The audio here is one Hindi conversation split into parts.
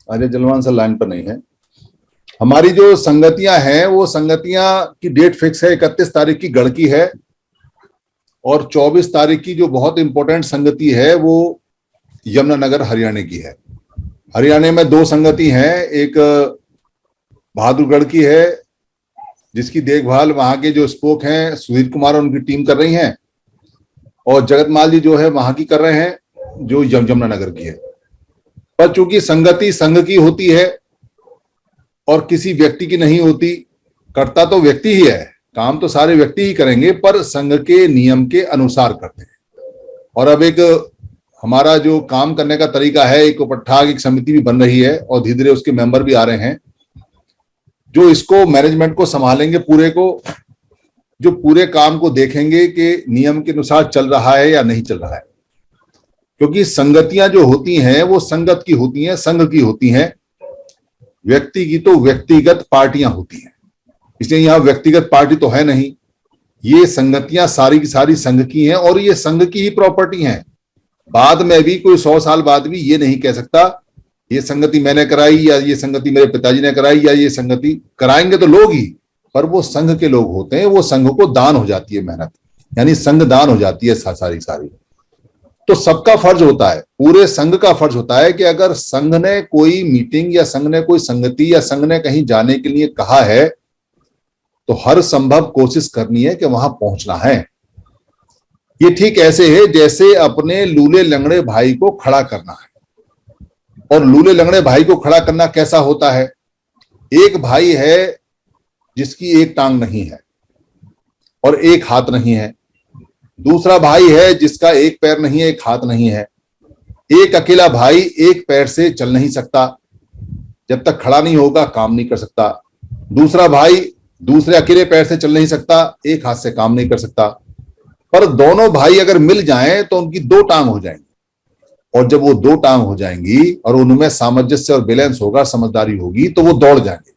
अजय जलवान सर लाइन पर नहीं है। हमारी जो संगतियां हैं वो संगतियां की डेट फिक्स है, 31 तारीख की गढ़ की है और 24 तारीख की जो बहुत इंपॉर्टेंट संगति है वो यमुनानगर हरियाणा की है। हरियाणा में दो संगति हैं, एक बहादुरगढ़ की है जिसकी देखभाल वहां के जो स्पोक हैं सुधीर कुमार और उनकी टीम कर रही हैं, और जगतमाल जी जो है वहां की कर रहे हैं जो यमुनानगर की है। पर चूंकि संगति संघ की होती है और किसी व्यक्ति की नहीं होती, करता तो व्यक्ति ही है, काम तो सारे व्यक्ति ही करेंगे पर संघ के नियम के अनुसार करते हैं। और अब एक हमारा जो काम करने का तरीका है, एक उपट्ठाग एक समिति भी बन रही है और धीरे धीरे उसके मेंबर भी आ रहे हैं जो इसको मैनेजमेंट को संभालेंगे, पूरे को, जो पूरे काम को देखेंगे कि नियम के अनुसार चल रहा है या नहीं चल रहा है। क्योंकि संगतियां जो होती हैं वो संगत की होती हैं, संघ की होती हैं, व्यक्ति की तो व्यक्तिगत पार्टियां होती हैं। इसलिए यहां व्यक्तिगत पार्टी तो है नहीं, ये संगतियां सारी की सारी संघ की हैं और ये संघ की ही प्रॉपर्टी हैं। बाद में भी कोई 100 साल बाद भी ये नहीं कह सकता ये संगति मैंने कराई या ये संगति मेरे पिताजी ने कराई या ये संगति, कराएंगे तो लोग ही, पर वो संघ के लोग होते हैं, वो संघ को दान हो जाती है मेहनत, यानी संघ दान हो जाती है सारी सारी। तो सबका फर्ज होता है, पूरे संघ का फर्ज होता है कि अगर संघ ने कोई मीटिंग या संघ ने कोई संगति या संघ ने कहीं जाने के लिए कहा है तो हर संभव कोशिश करनी है कि वहां पहुंचना है। ये ठीक ऐसे है जैसे अपने लूले लंगड़े भाई को खड़ा करना है। और लूले लंगड़े भाई को खड़ा करना कैसा होता है? एक भाई है जिसकी एक टांग नहीं है और एक हाथ नहीं है, दूसरा भाई है जिसका एक पैर नहीं है, एक हाथ नहीं है। एक अकेला भाई एक पैर से चल नहीं सकता, जब तक खड़ा नहीं होगा काम नहीं कर सकता। दूसरा भाई दूसरे अकेले पैर से चल नहीं सकता, एक हाथ से काम नहीं कर सकता। पर दोनों भाई अगर मिल जाएं तो उनकी दो टांग हो जाएंगी, और जब वो दो टांग हो जाएंगी और उनमें सामंजस्य और बैलेंस होगा, समझदारी होगी, तो वो दौड़ जाएंगे।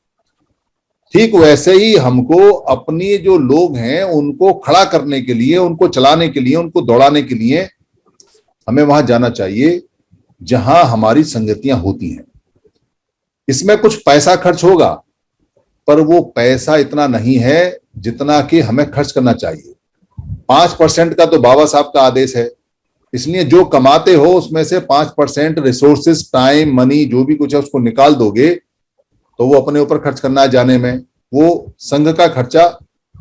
ठीक वैसे ही हमको अपनी जो लोग हैं उनको खड़ा करने के लिए, उनको चलाने के लिए, उनको दौड़ाने के लिए हमें वहां जाना चाहिए जहां हमारी संगतियां होती हैं। इसमें कुछ पैसा खर्च होगा, पर वो पैसा इतना नहीं है जितना कि हमें खर्च करना चाहिए। 5% का तो बाबा साहब का आदेश है, इसलिए जो कमाते हो उसमें से 5% रिसोर्सेस, टाइम, मनी, जो भी कुछ है उसको निकाल दोगे तो वो अपने ऊपर खर्च करना है जाने में। वो संघ का खर्चा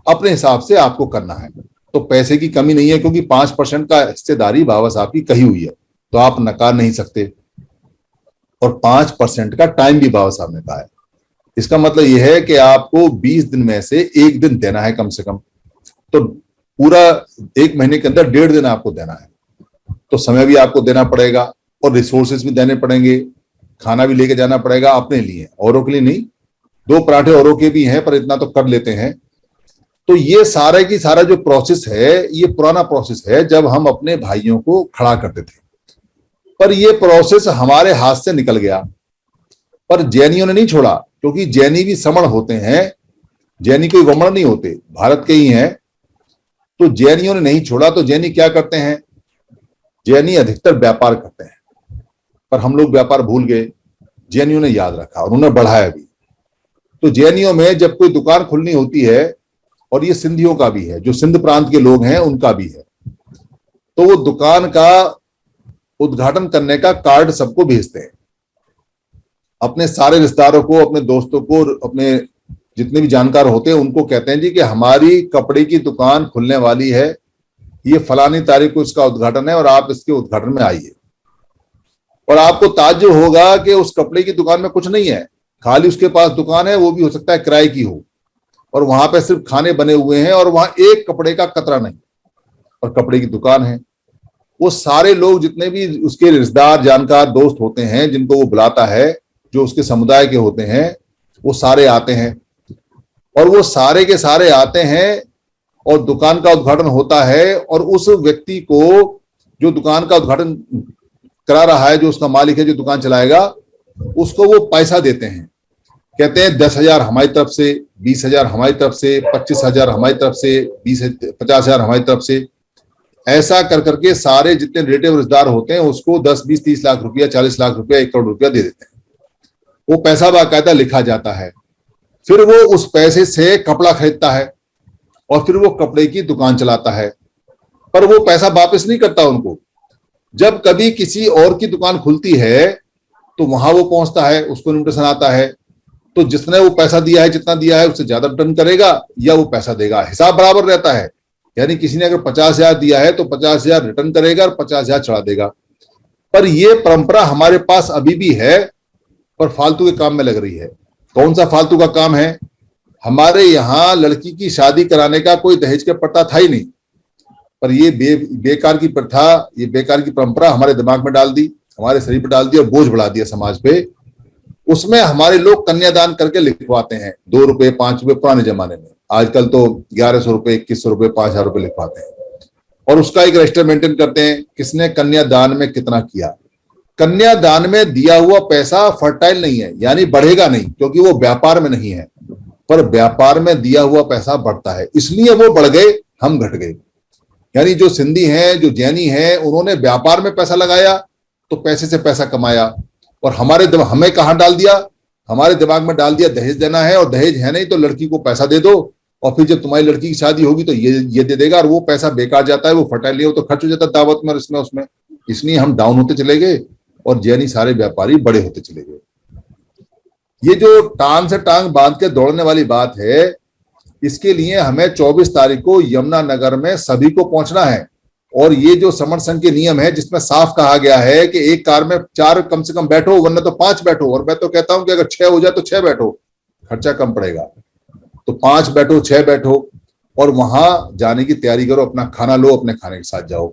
अपने हिसाब से आपको करना है, तो पैसे की कमी नहीं है, क्योंकि 5% का हिस्सेदारी बाबा साहब की कही हुई है तो आप नकार नहीं सकते। और 5% का टाइम भी बाबा साहब ने कहा है। इसका मतलब यह है कि आपको 20 दिन में से एक दिन देना है कम से कम, तो पूरा एक महीने के अंदर 1.5 दिन आपको देना है। तो समय भी आपको देना पड़ेगा और रिसोर्सेज भी देने पड़ेंगे, खाना भी लेके जाना पड़ेगा अपने लिए, औरों के लिए नहीं। 2 पराठे औरों के भी हैं पर इतना तो कर लेते हैं। तो ये सारा की सारा जो प्रोसेस है ये पुराना प्रोसेस है, जब हम अपने भाइयों को खड़ा करते थे। पर ये प्रोसेस हमारे हाथ से निकल गया, पर जैनियों ने नहीं छोड़ा, क्योंकि जैनी भी समण होते हैं, जैनी कोई वमण नहीं होते, भारत के ही हैं। तो जैनियों ने नहीं छोड़ा। तो जैनी क्या करते हैं? जैनी अधिकतर व्यापार करते हैं, पर हम लोग व्यापार भूल गए, जैनियों ने याद रखा और उन्होंने बढ़ाया भी। तो जैनियों में जब कोई दुकान खुलनी होती है, और ये सिंधियों का भी है, जो सिंध प्रांत के लोग हैं उनका भी है, तो वो दुकान का उद्घाटन करने का कार्ड सबको भेजते हैं, अपने सारे रिश्तेदारों को, अपने दोस्तों को, अपने जितने भी जानकार होते हैं उनको कहते हैं जी कि हमारी कपड़े की दुकान खुलने वाली है, ये फलानी तारीख को इसका उद्घाटन है और आप इसके उद्घाटन में आइए। और आपको ताज्जुब होगा कि उस कपड़े की दुकान में कुछ नहीं है, खाली उसके पास दुकान है, वो भी हो सकता है किराए की हो, और वहां पे सिर्फ खाने बने हुए हैं और वहां एक कपड़े का कतरा नहीं, और कपड़े की दुकान है। वो सारे लोग जितने भी उसके रिश्तेदार, जानकार, दोस्त होते हैं जिनको वो बुलाता है, जो उसके समुदाय के होते हैं, वो सारे आते हैं। और वो सारे के सारे आते हैं और दुकान का उद्घाटन होता है, और उस व्यक्ति को जो दुकान का उद्घाटन करा रहा है, जो उसका मालिक है, जो दुकान चलाएगा, उसको वो पैसा देते हैं। कहते हैं 10,000 हमारी तरफ से, 20,000 हमारी तरफ से, 25,000 हमारी तरफ से, 50,000 हमारी तरफ से। ऐसा कर करके सारे जितने रिलेटिव रिश्तेदार होते हैं उसको 10, 20, 30 लाख रुपया, 40 लाख रुपया, 1 करोड़ रुपया दे देते हैं। वो पैसा बाकायदा लिखा जाता है, फिर वो उस पैसे से कपड़ा खरीदता है और फिर वो कपड़े की दुकान चलाता है, पर वो पैसा वापस नहीं करता उनको। जब कभी किसी और की दुकान खुलती है तो वहां वो पहुंचता है, उसको इन्विटेशन आता है, तो जिसने वो पैसा दिया है, जितना दिया है उससे ज्यादा रिटर्न करेगा या वो पैसा देगा, हिसाब बराबर रहता है। यानी किसी ने अगर 50,000 दिया है तो 50,000 रिटर्न करेगा और 50,000 चढ़ा देगा। पर ये परंपरा हमारे पास अभी भी है, पर फालतू के काम में लग रही है। कौन सा फालतू का काम है? हमारे यहाँ लड़की की शादी कराने का कोई दहेज का प्रथा था ही नहीं, पर ये बेकार की प्रथा, ये बेकार की परंपरा हमारे दिमाग में डाल दी, हमारे शरीर पर डाल दी और बोझ बढ़ा दिया समाज पे। उसमें हमारे लोग कन्यादान करके लिखवाते हैं, 2 रुपए 5 रुपए पुराने जमाने में, आजकल तो 1100 रुपए 2100 रुपए 5,000 रुपए लिखवाते हैं और उसका एक रजिस्टर मेंटेन करते हैं किसने कन्यादान में कितना किया। कन्यादान में दिया हुआ पैसा फर्टाइल नहीं है, यानी बढ़ेगा नहीं, क्योंकि वो व्यापार में नहीं है, पर व्यापार में दिया हुआ पैसा बढ़ता है, इसलिए वो बढ़ गए, हम घट गए। यानी जो सिंधी हैं, जो जैनी हैं, उन्होंने व्यापार में पैसा लगाया तो पैसे से पैसा कमाया, और हमें कहां डाल दिया? हमारे दिमाग में डाल दिया दहेज देना है, और दहेज है नहीं तो लड़की को पैसा दे दो, और फिर जब तुम्हारी लड़की की शादी होगी तो ये दे देगा, और वो पैसा बेकार जाता है, वो फर्टाइल नहीं हो तो खर्च हो जाता है दावत में और इसमें उसमें। इसलिए हम डाउन होते चले गए और जैनी सारे व्यापारी बड़े होते चले गए। ये जो टांग से टांग बांध के दौड़ने वाली बात है, इसके लिए हमें 24 तारीख को यमुनानगर में सभी को पहुंचना है। और ये जो समर संघ के नियम है जिसमें साफ कहा गया है कि एक कार में 4 कम से कम बैठो, वरना तो 5 बैठो, और मैं तो कहता हूं कि अगर 6 हो जाए तो 6 बैठो, खर्चा कम पड़ेगा। तो 5 बैठो 6 बैठो और वहां जाने की तैयारी करो, अपना खाना लो, अपने खाने के साथ जाओ।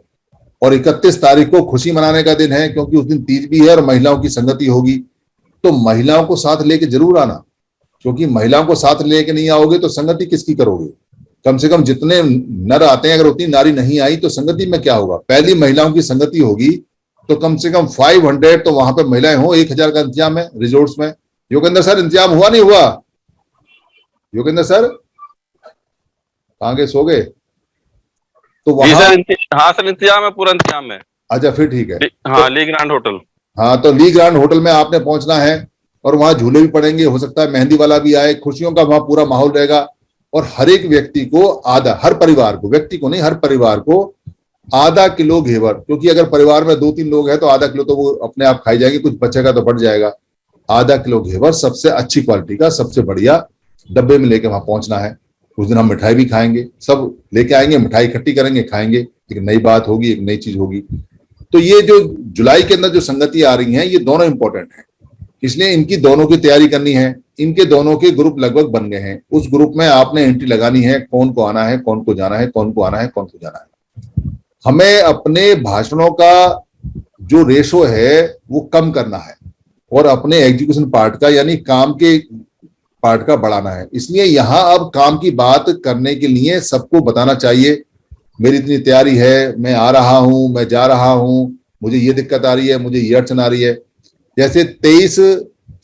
और 31 तारीख को खुशी मनाने का दिन है, क्योंकि उस दिन तीज भी है और महिलाओं की संगति होगी, तो महिलाओं को साथ लेके जरूर आना, क्योंकि महिलाओं को साथ लेके नहीं आओगे तो संगति किसकी करोगे? कम से कम जितने नर आते हैं, अगर उतनी नारी नहीं आई तो संगति में क्या होगा? पहली महिलाओं की संगति होगी तो कम से कम 500 तो वहां पे महिलाएं हो, 1000 का इंतजाम है रिजोर्ट्स में। योगेंद्र सर, इंतजाम हुआ नहीं हुआ? योगेंद्र सर कहां गए, सो गए? तो वहां हाँ सर, इंतजाम है, पूरा इंतजाम है। अच्छा फिर ठीक है। हाँ, ली ग्रैंड होटल। हाँ, तो ली ग्रैंड होटल में आपने पहुंचना है, और वहां झूले भी पड़ेंगे, हो सकता है मेहंदी वाला भी आए, खुशियों का वहां पूरा माहौल रहेगा। और हर एक व्यक्ति को आधा, हर परिवार को, व्यक्ति को नहीं, हर परिवार को आधा किलो घेवर, क्योंकि अगर परिवार में 2-3 लोग हैं तो आधा किलो तो वो अपने आप खाई जाएंगे, कुछ बचेगा तो बढ़ जाएगा। आधा किलो घेवर सबसे अच्छी क्वालिटी का, सबसे बढ़िया डब्बे में लेके वहां पहुंचना है। उस दिन हम मिठाई भी खाएंगे, सब लेके आएंगे, मिठाई इकट्ठी करेंगे, खाएंगे, एक नई बात होगी, एक नई चीज होगी। तो ये जो जुलाई के अंदर जो संगति आ रही है, ये दोनों इंपॉर्टेंट है, इसलिए इनकी दोनों की तैयारी करनी है। इनके दोनों के ग्रुप लगभग बन गए हैं, उस ग्रुप में आपने एंट्री लगानी है, कौन को आना है, कौन को जाना है, कौन को आना है, कौन को जाना है। हमें अपने भाषणों का जो रेशो है वो कम करना है और अपने एग्जीक्यूशन पार्ट का, यानी काम के पार्ट का बढ़ाना है। इसलिए यहां अब काम की बात करने के लिए सबको बताना चाहिए, मेरी इतनी तैयारी है, मैं आ रहा हूं, मैं जा रहा हूं, मुझे ये दिक्कत आ रही है, मुझे ये अड़चन आ रही है। जैसे 23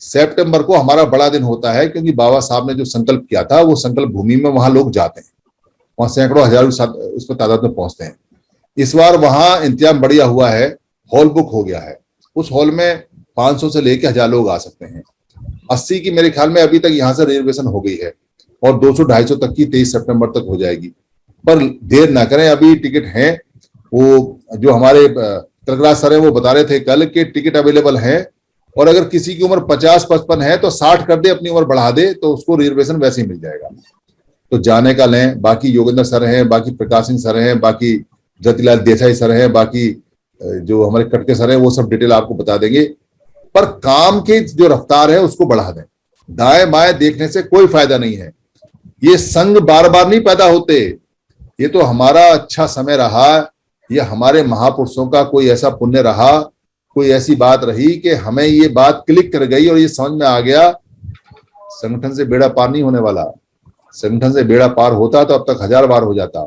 सितंबर को हमारा बड़ा दिन होता है, क्योंकि बाबा साहब ने जो संकल्प किया था वो संकल्प भूमि में वहां लोग जाते हैं, वहां सैकड़ों हजारों उस पर तादाद में पहुंचते हैं। इस बार वहां इंतजाम बढ़िया हुआ है, हॉल बुक हो गया है, उस हॉल में 500 से लेकर 1000 लोग आ सकते हैं। 80 की मेरे ख्याल में अभी तक यहाँ से रिजर्वेशन हो गई है और 200-250 तक की 23 सितंबर तक हो जाएगी। पर देर ना करें, अभी टिकट हैं। वो जो हमारे कलकराज सर है वो बता रहे थे कल के टिकट अवेलेबल है, और अगर किसी की उम्र 50-55 है तो 60 कर दे, अपनी उम्र बढ़ा दे तो उसको रिजर्वेशन वैसे ही मिल जाएगा। तो जाने का लें। बाकी योगेंद्र सर हैं, बाकी प्रकाश सिंह सर हैं, बाकी ज्योतिलाल देसाई सर हैं, बाकी जो हमारे कटके सर हैं, वो सब डिटेल आपको बता देंगे। पर काम की जो रफ्तार है उसको बढ़ा दें, दाएं बाएं देखने से कोई फायदा नहीं है। ये संघ बार बार नहीं पैदा होते, ये तो हमारा अच्छा समय रहा, ये हमारे महापुरुषों का कोई ऐसा पुण्य रहा, कोई ऐसी बात रही कि हमें ये बात क्लिक कर गई और ये समझ में आ गया, संगठन से बेड़ा पार नहीं होने वाला। संगठन से बेड़ा पार होता तो अब तक 1000 बार हो जाता,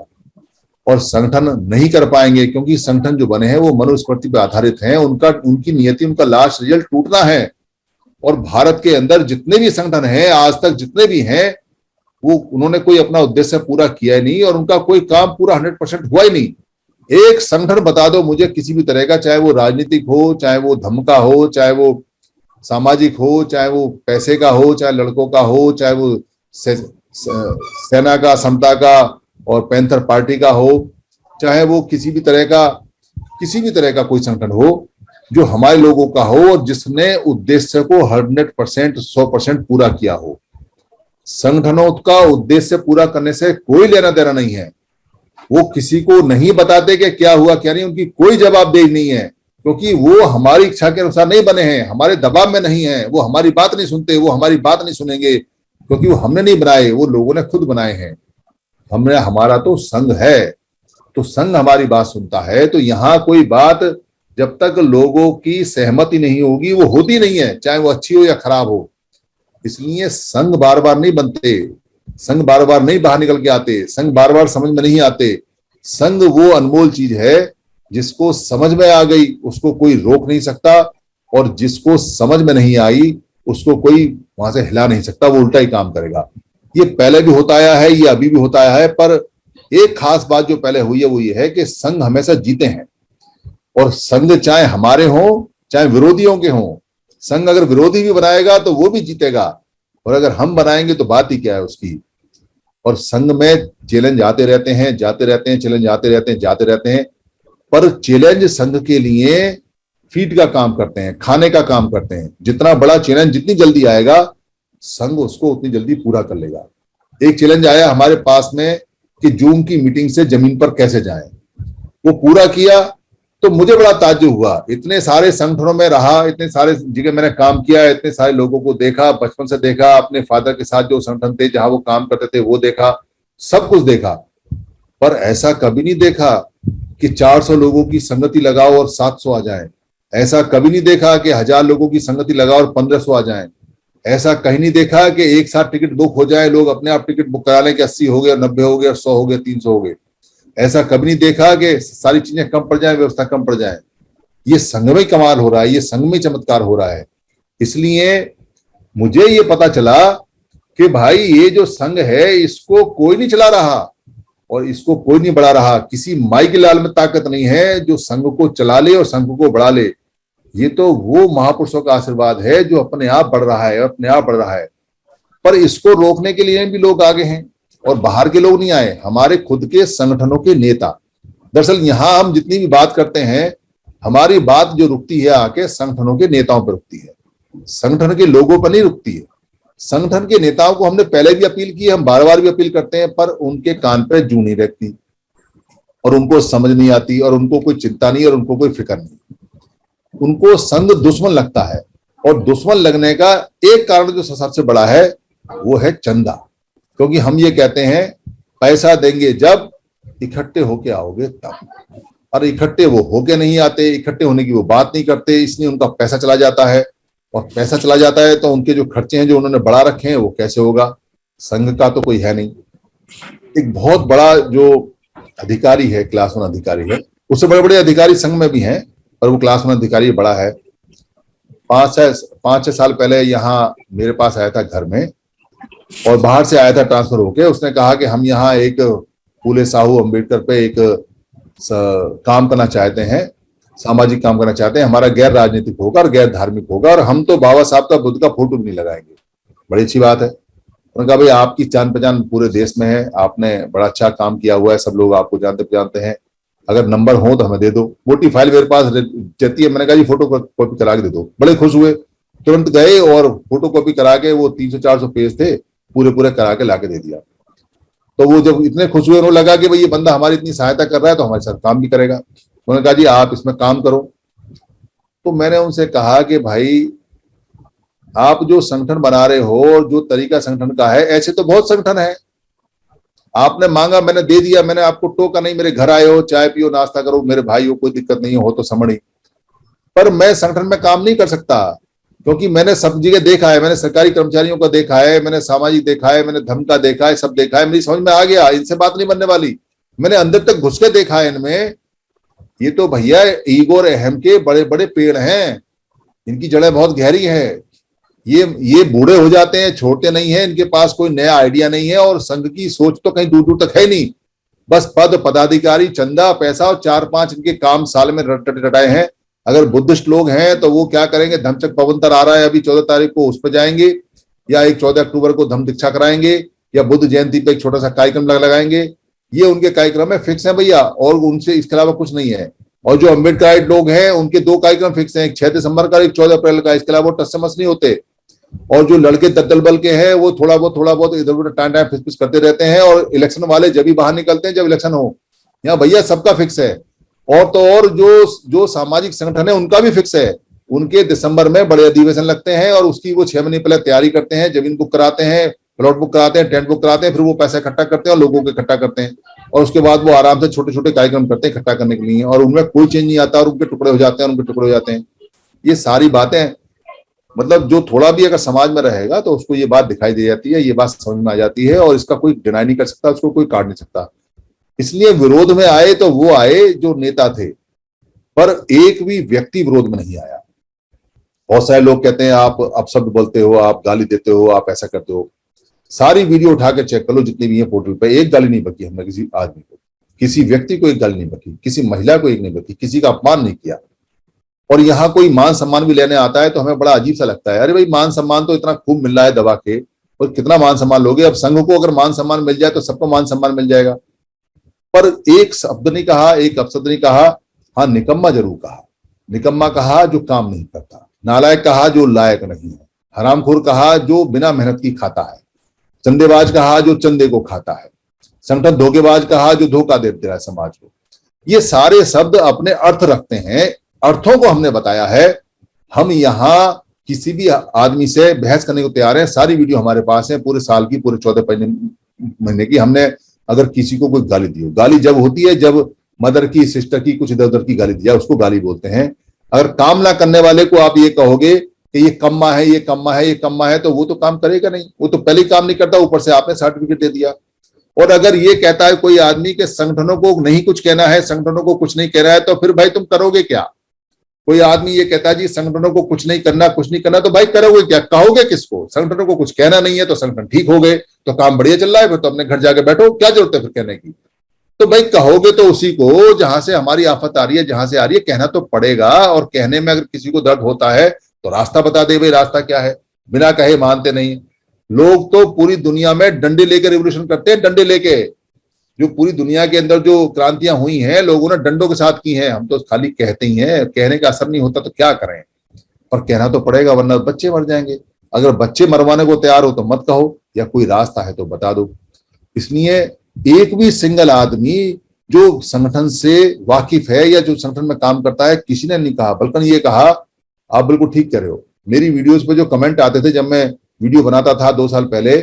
और संगठन नहीं कर पाएंगे, क्योंकि संगठन जो बने हैं वो मनुस्मृति पर आधारित हैं, उनकी नियति, उनका लास्ट रिजल्ट टूटना है। और भारत के अंदर जितने भी संगठन हैं आज तक, जितने भी हैं, वो उन्होंने कोई अपना उद्देश्य पूरा किया ही नहीं, और उनका कोई काम पूरा 100% हुआ ही नहीं। एक संगठन बता दो मुझे किसी भी तरह का, चाहे वो राजनीतिक हो, चाहे वो धमका हो, चाहे वो सामाजिक हो, चाहे वो पैसे का हो, चाहे लड़कों का हो, चाहे वो सेना का, समता का और पैंथर पार्टी का हो, चाहे वो किसी भी तरह का कोई संगठन हो जो हमारे लोगों का हो और जिसने उद्देश्य को 100% 100% पूरा किया हो। संगठनों का उद्देश्य पूरा करने से कोई लेना देना नहीं है। वो किसी को नहीं बताते कि क्या हुआ क्या नहीं, उनकी कोई जवाबदेही नहीं है, क्योंकि वो हमारी इच्छा के अनुसार नहीं बने हैं, हमारे दबाव में नहीं है, वो हमारी बात नहीं सुनते, वो हमारी बात नहीं सुनेंगे, क्योंकि वो हमने नहीं बनाए, वो लोगों ने खुद बनाए हैं। हमारा तो संघ है, तो संघ हमारी बात सुनता है। तो यहाँ कोई बात जब तक लोगों की सहमति नहीं होगी वो होती नहीं है, चाहे वो अच्छी हो या खराब हो। इसलिए संघ बार बार नहीं बनते, संघ बार बार नहीं बाहर निकल के आते, संघ बार बार समझ में नहीं आते। संघ वो अनमोल चीज है जिसको समझ में आ गई उसको कोई रोक नहीं सकता, और जिसको समझ में नहीं आई उसको कोई वहां से हिला नहीं सकता, वो उल्टा ही काम करेगा। ये पहले भी होता आया है, ये अभी भी होता आया है, पर एक खास बात जो पहले हुई है वो ये है कि संघ हमेशा जीते हैं। और संघ चाहे हमारे हों चाहे विरोधियों के हों, संघ अगर विरोधी भी बनाएगा तो वो भी जीतेगा, और अगर हम बनाएंगे तो बात ही क्या है उसकी। और संघ में चैलेंज आते रहते हैं, जाते रहते हैं, चैलेंज आते रहते हैं, जाते रहते हैं, पर चैलेंज संघ के लिए फीड का काम करते हैं, खाने का काम करते हैं। जितना बड़ा चैलेंज जितनी जल्दी आएगा संघ उसको उतनी जल्दी पूरा कर लेगा। एक चैलेंज आया हमारे पास में कि जूम की मीटिंग से जमीन पर कैसे जाएं, वो पूरा किया तो मुझे बड़ा ताज्जुब हुआ। इतने सारे संगठनों में रहा, इतने सारे जगह मैंने काम किया, इतने सारे लोगों को देखा, बचपन से देखा, अपने फादर के साथ जो संगठन थे जहां वो काम करते थे वो देखा, सब कुछ देखा, पर ऐसा कभी नहीं देखा कि 400 लोगों की संगति लगाओ और 700 आ जाए। ऐसा कभी नहीं देखा कि 1000 लोगों की संगति लगाओ और 1500 आ जाए। ऐसा कहीं नहीं देखा कि एक साथ टिकट बुक हो जाए, लोग अपने आप टिकट बुक करा लें कि 80 हो गए, 90 हो गए, 100 हो गए, 300 हो गए। ऐसा कभी नहीं देखा कि सारी चीजें कम पड़ जाए, व्यवस्था कम पड़ जाए। ये संघ में कमाल हो रहा है, ये संघ में चमत्कार हो रहा है। इसलिए मुझे ये पता चला कि भाई ये जो संघ है इसको कोई नहीं चला रहा और इसको कोई नहीं बढ़ा रहा। किसी माई के लाल में ताकत नहीं है जो संघ को चला ले और संघ को बढ़ा ले। ये तो वो महापुरुषों का आशीर्वाद है जो अपने आप बढ़ रहा है, अपने आप बढ़ रहा है। पर इसको रोकने के लिए भी लोग आगे हैं, और बाहर के लोग नहीं आए, हमारे खुद के संगठनों के नेता। दरअसल यहां हम जितनी भी बात करते हैं, हमारी बात जो रुकती है आके संगठनों के नेताओं पर रुकती है, संगठन के लोगों पर नहीं रुकती है। संगठन के नेताओं को हमने पहले भी अपील की, हम बार बार भी अपील करते हैं, पर उनके कान पे जू नहीं रखती और उनको समझ नहीं आती और उनको कोई चिंता नहीं और उनको कोई फिक्र नहीं। उनको संघ दुश्मन लगता है, और दुश्मन लगने का एक कारण जो सबसे बड़ा है वो है चंदा। क्योंकि हम ये कहते हैं पैसा देंगे जब, इकट्ठे होके आओगे तब। और इकट्ठे वो होके नहीं आते, इकट्ठे होने की वो बात नहीं करते, इसलिए उनका पैसा चला जाता है। और पैसा चला जाता है तो उनके जो खर्चे हैं जो उन्होंने बढ़ा रखे हैं वो कैसे होगा। संघ का तो कोई है नहीं। एक बहुत बड़ा जो अधिकारी है, क्लास 1 अधिकारी है, उससे बड़े बड़े अधिकारी संघ में भी हैं, पर वो क्लास 1 अधिकारी बड़ा है। 5-6 साल पहले यहाँ मेरे पास आया था घर में, और बाहर से आया था ट्रांसफर होके। उसने कहा कि हम यहाँ एक फूले साहू अम्बेडकर पे एक काम करना चाहते हैं, सामाजिक काम करना चाहते हैं, हमारा गैर राजनीतिक होगा और गैर धार्मिक होगा, और हम तो बाबा साहब का बुद्ध का फोटो भी नहीं लगाएंगे। बड़ी अच्छी बात है। उन्होंने कहा भाई आपकी जान पहचान पूरे देश में है, आपने बड़ा अच्छा काम किया हुआ है, सब लोग आपको जानते हैं, अगर नंबर हो तो हमें दे दो। मोटी फाइल मेरे पास रहती है। मैंने कहा जी फोटो कॉपी करा के दे दो। बड़े खुश हुए, तुरंत गए और फोटो कॉपी करा के, वो 300-400 पेज थे, पूरे करा के लाके दे दिया। तो वो जब इतने खुश हुए, उन्होंने लगा कि भाई ये बंदा हमारी इतनी सहायता कर रहा है तो हमारे साथ काम भी करेगा। उन्होंने कहा जी आप इसमें काम करो। तो मैंने उनसे कहा कि भाई आप जो संगठन बना रहे हो और जो तरीका संगठन का है, ऐसे तो बहुत संगठन है, आपने मांगा मैंने दे दिया, मैंने आपको टोका नहीं, मेरे घर आए हो, चाय पियो, नाश्ता करो, मेरे भाई हो, कोई दिक्कत नहीं हो तो समझी। पर मैं संगठन में काम नहीं कर सकता, क्योंकि मैंने सब जगह देखा है, मैंने सरकारी कर्मचारियों का देखा है, मैंने सामाजिक देखा है, मैंने धर्म का देखा है, सब देखा है, मेरी समझ में आ गया इनसे बात नहीं बनने वाली। मैंने अंदर तक घुस के देखा है इनमें। ये तो भैया ईगो और अहम के बड़े बड़े पेड़ हैं, इनकी जड़ें बहुत गहरी हैं। ये बूढ़े हो जाते हैं, छोड़ते नहीं है, इनके पास कोई नया आइडिया नहीं है, और संघ की सोच तो कहीं दूर दूर तक है नहीं। बस पद, पदाधिकारी, चंदा, पैसा और 4-5 इनके काम साल में रटाए हैं। अगर बुद्धिस्ट लोग हैं तो वो क्या करेंगे, धम्मचक्र पवंतर आ रहा है अभी 14 तारीख को, उस पर जाएंगे, या एक 14 अक्टूबर को धम्म दीक्षा कराएंगे, या बुद्ध जयंती पे एक छोटा सा कार्यक्रम लगाएंगे। ये उनके कार्यक्रम है, फिक्स है भैया, और उनसे इसके अलावा कुछ नहीं है। और जो अम्बेडकराइट लोग हैं उनके 2 कार्यक्रम फिक्स हैं, एक 6 दिसंबर का, एक 14 अप्रैल का, इसके अलावा वो टस से मस नहीं होते। और जो लड़के दद्दल बल के हैं वो थोड़ा बहुत इधर उधर टाइम टाइम फिस करते रहते हैं, और इलेक्शन वाले जब भी बाहर निकलते हैं जब इलेक्शन हो। यहाँ भैया सबका फिक्स है। और तो और जो सामाजिक संगठन है उनका भी फिक्स है, उनके दिसंबर में बड़े अधिवेशन लगते हैं, और उसकी वो 6 महीने पहले तैयारी करते हैं, जमीन बुक कराते हैं, प्लॉट बुक कराते हैं, टेंट बुक कराते हैं, फिर वो पैसा इकट्ठा करते हैं और लोगों को इकट्ठा करते हैं, और उसके बाद वो आराम से छोटे छोटे कार्यक्रम करते हैं इकट्ठा करने के लिए, और उनमें कोई चेंज नहीं आता, और उनके टुकड़े हो जाते हैं, उनके टुकड़े हो जाते हैं। ये सारी बातें, मतलब जो थोड़ा भी अगर समाज में रहेगा तो उसको ये बात दिखाई दे जाती है, ये बात समझ में आ जाती है, और इसका कोई डिनाई नहीं कर सकता, उसको कोई काट नहीं सकता। इसलिए विरोध में आए तो वो आए जो नेता थे, पर एक भी व्यक्ति विरोध में नहीं आया। बहुत सारे लोग कहते हैं आप अपशब्द बोलते हो, आप गाली देते हो, आप ऐसा करते हो। सारी वीडियो उठा के चेक कर लो जितनी भी है पोर्टल पे, एक गाली नहीं बकी हमने किसी आदमी को, किसी व्यक्ति को एक गाली नहीं बकी, किसी महिला को एक नहीं बकी, किसी का अपमान नहीं किया। और यहाँ कोई मान सम्मान भी लेने आता है तो हमें बड़ा अजीब सा लगता है, अरे भाई मान सम्मान तो इतना खूब मिल रहा है दबा के, और कितना मान सम्मान लोगे। अब संघ को अगर मान सम्मान मिल जाए तो सबको मान सम्मान मिल जाएगा। पर एक शब्द नहीं कहा, एक अपशब्द नहीं कहा। हाँ, निकम्मा जरूर कहा। निकम्मा कहा जो काम नहीं करता, नालायक कहा जो लायक नहीं है, हरामखोर कहा जो बिना मेहनत की खाता है, चंदेबाज कहा जो चंदे को खाता है, संगठन धोखेबाज कहा जो धोखा देता है समाज को। ये सारे शब्द अपने अर्थ रखते हैं, अर्थों को हमने बताया है। हम यहाँ किसी भी आदमी से बहस करने को तैयार हैं। सारी वीडियो हमारे पास है, पूरे साल की, पूरे 14 महीने की। हमने अगर किसी को कोई गाली दी हो, गाली जब होती है जब मदर की, सिस्टर की, कुछ इधर उधर की गाली दी जाए, उसको गाली बोलते हैं। अगर काम ना करने वाले को आप ये कहोगे कि ये कम्मा है, ये कम्मा है, ये कम्मा है, तो वो तो काम करेगा नहीं, वो तो पहले ही काम नहीं करता, ऊपर से आपने सर्टिफिकेट दे दिया। और अगर ये कहता है कोई आदमी के संगठनों को नहीं कुछ कहना है, संगठनों को कुछ नहीं कहना है, तो फिर भाई तुम करोगे क्या? कोई आदमी ये कहता है जी संगठनों को कुछ नहीं करना, कुछ नहीं करना, तो भाई करोगे क्या? कहोगे किसको? संगठनों को कुछ कहना नहीं है तो संगठन ठीक हो गए तो काम बढ़िया चल रहा है, फिर तो अपने घर जाके बैठो, क्या जरूरत है फिर कहने की? तो भाई कहोगे तो उसी को जहां से हमारी आफत आ रही है, जहां से आ रही है, कहना तो पड़ेगा। और कहने में अगर किसी को दर्द होता है तो रास्ता बता दे, भाई रास्ता क्या है। बिना कहे मानते नहीं। लोग तो पूरी दुनिया में डंडे लेकर रिवोल्यूशन करते हैं, डंडे लेके। जो पूरी दुनिया के अंदर जो क्रांतियां हुई हैं लोगों ने डंडों के साथ की हैं। हम तो खाली कहते ही हैं, कहने का असर नहीं होता तो क्या करें, पर कहना तो पड़ेगा वरना बच्चे मर जाएंगे। अगर बच्चे मरवाने को तैयार हो तो मत कहो, या कोई रास्ता है तो बता दो। इसलिए एक भी सिंगल आदमी जो संगठन से वाकिफ है या जो संगठन में काम करता है, किसी ने नहीं कहा, बल्कि ये कहा आप बिल्कुल ठीक कर रहे हो। मेरी वीडियोस पे जो कमेंट आते थे जब मैं वीडियो बनाता था 2 साल पहले,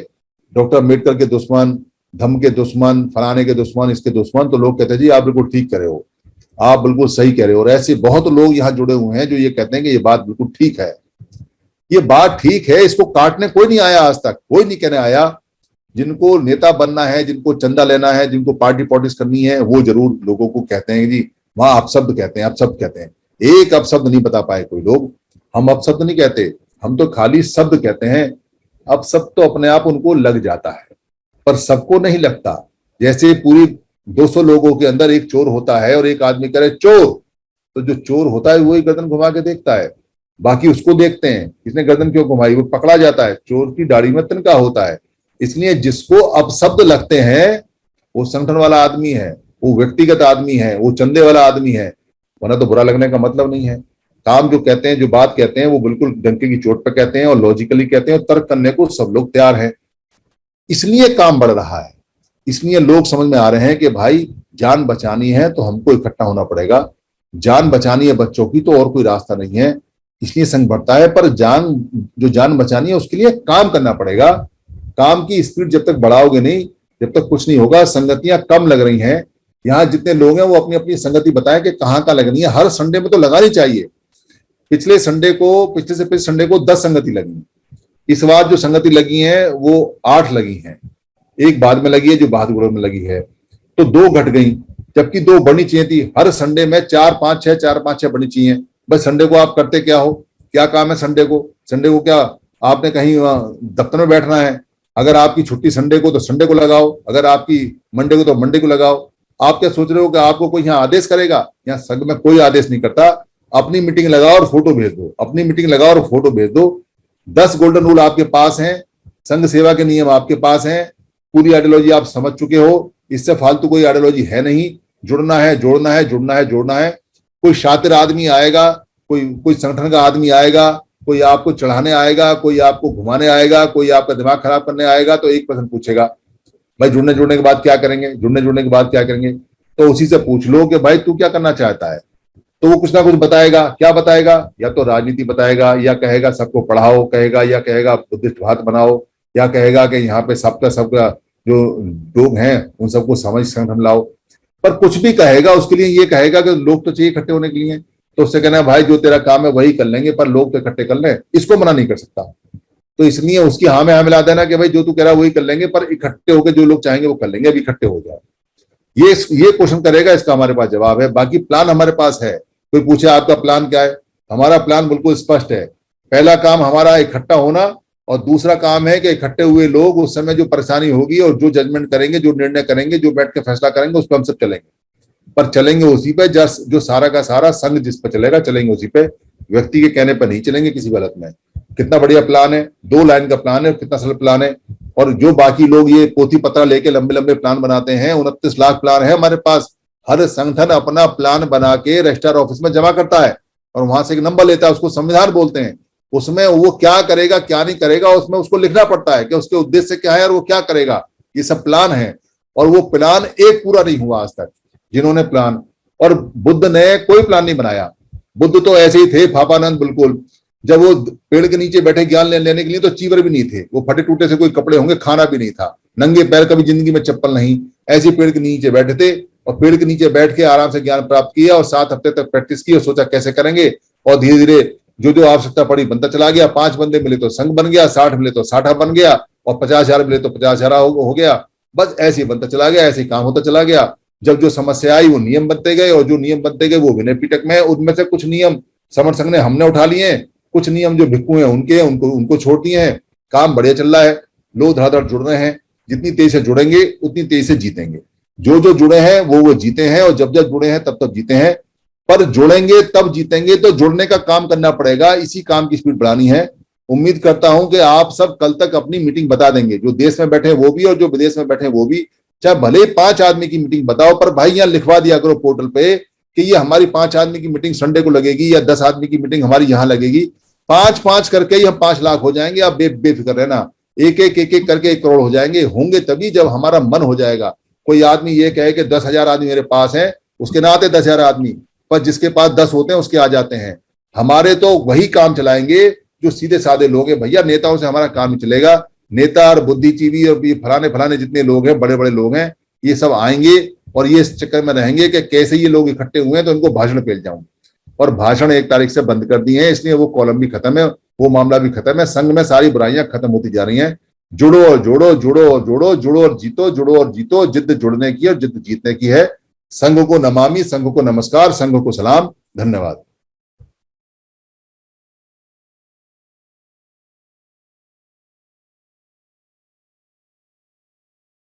डॉक्टर अम्बेडकर के दुश्मन, धम्म के दुश्मन, फलाने के दुश्मन, इसके दुश्मन, तो लोग कहते हैं जी आप बिल्कुल ठीक कर रहे हो, आप बिल्कुल सही कह रहे हो। और ऐसे बहुत लोग यहाँ जुड़े हुए हैं जो ये कहते हैं कि ये बात बिल्कुल ठीक है, ये बात ठीक है। इसको काटने कोई नहीं आया, आज तक कोई नहीं कहने आया। जिनको नेता बनना है, जिनको चंदा लेना है, जिनको पार्टी पॉलिटिक्स करनी है, वो जरूर लोगों को कहते हैं जी वहां अपशब्द कहते हैं, अपशब्द कहते हैं। एक अपशब्द नहीं बता पाए कोई लोग। हम अपशब्द नहीं कहते, हम तो खाली शब्द कहते हैं। अपशब्द तो अपने आप उनको लग जाता है, पर सबको नहीं लगता। जैसे पूरी 200 लोगों के अंदर एक चोर होता है और एक आदमी करे चोर, तो जो चोर होता है वही गर्दन घुमा के देखता है, बाकी उसको देखते हैं इसने गर्दन क्यों घुमाई, वो पकड़ा जाता है। चोर की दाढ़ी में तिनका होता है। इसलिए जिसको अपशब्द लगते हैं वो संगठन वाला आदमी है, वो व्यक्तिगत आदमी है, वो चंदे वाला आदमी है, वरना तो बुरा लगने का मतलब नहीं है। काम जो कहते हैं, जो बात कहते हैं, वो बिल्कुल डंके की चोट पर कहते हैं और लॉजिकली कहते हैं, और तर्क करने को सब लोग तैयार हैं। इसलिए काम बढ़ रहा है। इसलिए लोग समझ में आ रहे हैं कि भाई जान बचानी है तो हमको इकट्ठा होना पड़ेगा। जान बचानी है बच्चों की तो और कोई रास्ता नहीं है, इसलिए संघ बढ़ता है। पर जान बचानी है उसके लिए काम करना पड़ेगा। काम की स्पीड जब तक बढ़ाओगे नहीं, जब तक कुछ नहीं होगा। संगतियां कम लग रही हैं। यहाँ जितने लोग हैं वो अपनी अपनी संगति बताएं कि कहाँ का लगनी है। हर संडे में तो लगानी चाहिए। पिछले से पिछले संडे को 10 संगति लगी। इस बार जो संगति लगी है वो 8 लगी हैं। एक बाद में लगी है जो बहादुरगढ़ में लगी है, तो 2 घट गई, जबकि 2 बढ़नी चाहिए थी। हर संडे में 4-5-6 बढ़नी चाहिए। बस संडे को आप करते क्या हो? क्या काम है संडे को? संडे को क्या आपने कहीं दफ्तर में बैठना है? अगर आपकी छुट्टी संडे को तो संडे को लगाओ, अगर आपकी मंडे को तो मंडे को लगाओ। आप क्या सोच रहे हो कि आपको कोई यहाँ आदेश करेगा? यहाँ संघ में कोई आदेश नहीं करता। अपनी मीटिंग लगाओ और फोटो भेज दो, अपनी मीटिंग लगाओ और फोटो भेज दो। 10 गोल्डन रूल आपके पास हैं, संघ सेवा के नियम आपके पास हैं, पूरी आइडियोलॉजी आप समझ चुके हो, इससे फालतू कोई आइडियोलॉजी है नहीं। जुड़ना है, जोड़ना है, जुड़ना है, जोड़ना है। कोई शातिर आदमी आएगा, कोई संगठन का आदमी आएगा, कोई आपको चढ़ाने आएगा, कोई आपको घुमाने आएगा, कोई आपका दिमाग खराब करने आएगा, तो एक प्रश्न पूछेगा, भाई जुड़ने जुड़ने के बाद क्या करेंगे, जुड़ने जुड़ने के बाद क्या करेंगे? तो उसी से पूछ लो कि भाई तू क्या करना चाहता है, तो वो कुछ ना कुछ बताएगा। क्या बताएगा? या तो राजनीति बताएगा, या कहेगा सबको पढ़ाओ, कहेगा, या कहेगा बुद्धिस्ट भारत बनाओ, या कहेगा कि यहाँ पे सबका जो लोग हैं उन सबको समझ संगठन लाओ। पर कुछ भी कहेगा, उसके लिए ये कहेगा कि लोग तो चाहिए इकट्ठे होने के लिए। तो उससे कहना है भाई जो तेरा काम है वही कर लेंगे, पर लोग तो इकट्ठे कर लें, इसको मना नहीं कर सकता। तो इसलिए उसकी हाँ में हाँ मिला देना कि भाई जो तू कह रहा है वही कर लेंगे, पर इकट्ठे होकर जो लोग चाहेंगे वो कर लेंगे, अभी इकट्ठे हो जाए। ये क्वेश्चन करेगा, इसका हमारे पास जवाब है। बाकी प्लान हमारे पास है। कोई पूछे आपका प्लान क्या है? हमारा प्लान बिल्कुल स्पष्ट है। पहला काम हमारा इकट्ठा होना, और दूसरा काम है कि इकट्ठे हुए लोग उस समय जो परेशानी होगी और जो जजमेंट करेंगे, जो निर्णय करेंगे, जो बैठ के फैसला करेंगे, उस पर हम सब चलेंगे। पर चलेंगे उसी पे जो सारा का सारा संघ जिस पर चलेगा, चलेंगे उसी पे, व्यक्ति के कहने पर नहीं चलेंगे किसी गलत में। कितना बढ़िया प्लान है, 2 लाइन का प्लान है, कितना सरल प्लान है। और जो बाकी लोग ये पोथी पत्रा लेके लंबे लंबे प्लान बनाते हैं, 29 लाख प्लान है हमारे पास। हर संगठन अपना प्लान बना के रजिस्ट्रार ऑफिस में जमा करता है और वहां से एक नंबर लेता है, उसको संविधान बोलते हैं। उसमें वो क्या करेगा क्या नहीं करेगा, उसमें उसको लिखना पड़ता है कि उसके उद्देश्य क्या है और वो क्या करेगा। ये सब प्लान है, और वो प्लान एक पूरा नहीं हुआ आज तक। जिन्होंने प्लान, और बुद्ध ने कोई प्लान नहीं बनाया। बुद्ध तो ऐसे ही थे फापानंद, बिल्कुल। जब वो पेड़ के नीचे बैठे ज्ञान लेने के लिए, तो चीवर भी नहीं थे, वो फटे टूटे से कोई कपड़े होंगे, खाना भी नहीं था, नंगे पैर, कभी जिंदगी में चप्पल नहीं, ऐसे पेड़ के नीचे बैठे थे। और पेड़ के नीचे बैठ के आराम से ज्ञान प्राप्त किया, और 7 हफ्ते तक प्रैक्टिस की और सोचा कैसे करेंगे। और धीरे धीरे जो जो आवश्यकता पड़ी बनता चला गया। 5 बंदे मिले तो संघ बन गया, 60 मिले तो 60 बन गया, और 50,000 मिले तो 50,000 हो गया। बस ऐसे ही बनता चला गया, ऐसे ही काम होता चला गया। जब जो समस्या आई वो नियम बनते गए, और जो नियम बनते गए वो विनय पिटक में है। उनमें से कुछ नियम समर संघ ने हमने उठा लिए हैं, कुछ नियम जो भिक्खु हैं उनके हैं, उनको छोड़ दिए हैं। काम बढ़िया चल रहा है, लोग धड़ाधड़ जुड़ रहे हैं। जितनी तेजी से जुड़ेंगे उतनी तेजी से जीतेंगे। जो जुड़े हैं वो जीते हैं, और जब जुड़े हैं तब जीते हैं। पर जुड़ेंगे तब जीतेंगे, तो जुड़ने का काम करना पड़ेगा, इसी काम की स्पीड बढ़ानी है। उम्मीद करता हूं कि आप सब कल तक अपनी मीटिंग बता देंगे, जो देश में बैठे वो भी और जो विदेश में बैठे वो भी। चाहे भले 5 आदमी की मीटिंग बताओ, पर भाई यहाँ लिखवा दिया करो पोर्टल पे कि ये हमारी 5 आदमी की मीटिंग संडे को लगेगी, या 10 आदमी की मीटिंग हमारी यहाँ लगेगी। 5-5 करके ही हम 5 लाख हो जाएंगे। आप बेफिक्र रहना, एक एक करके 1 करोड़ हो जाएंगे। होंगे तभी जब हमारा मन हो जाएगा। कोई आदमी ये कहे कि 10,000 आदमी मेरे पास है, उसके ना आते 10,000 आदमी, पर जिसके पास 10 होते हैं उसके आ जाते हैं। हमारे तो वही काम चलाएंगे जो सीधे साधे लोग हैं। भैया नेताओं से हमारा काम ही चलेगा। नेता और बुद्धिजीवी और फलाने जितने लोग हैं, बड़े बड़े लोग हैं, ये सब आएंगे और ये इस चक्कर में रहेंगे कि कैसे ये लोग इकट्ठे हुए हैं तो इनको भाषण पेल जाऊं। और भाषण 1 तारीख से बंद कर दिए हैं, इसलिए वो कॉलम भी खत्म है, वो मामला भी खत्म है। संघ में सारी बुराइयां खत्म होती जा रही हैं। जुड़ो और जोड़ो, जुड़ो और जोड़ो, जुड़ो और जीतो, जुड़ो और जीतो। जिद्द जुड़ने की और जिद्द जीतने की है। संघ को नमामि, संघ को नमस्कार, संघ को सलाम, धन्यवाद।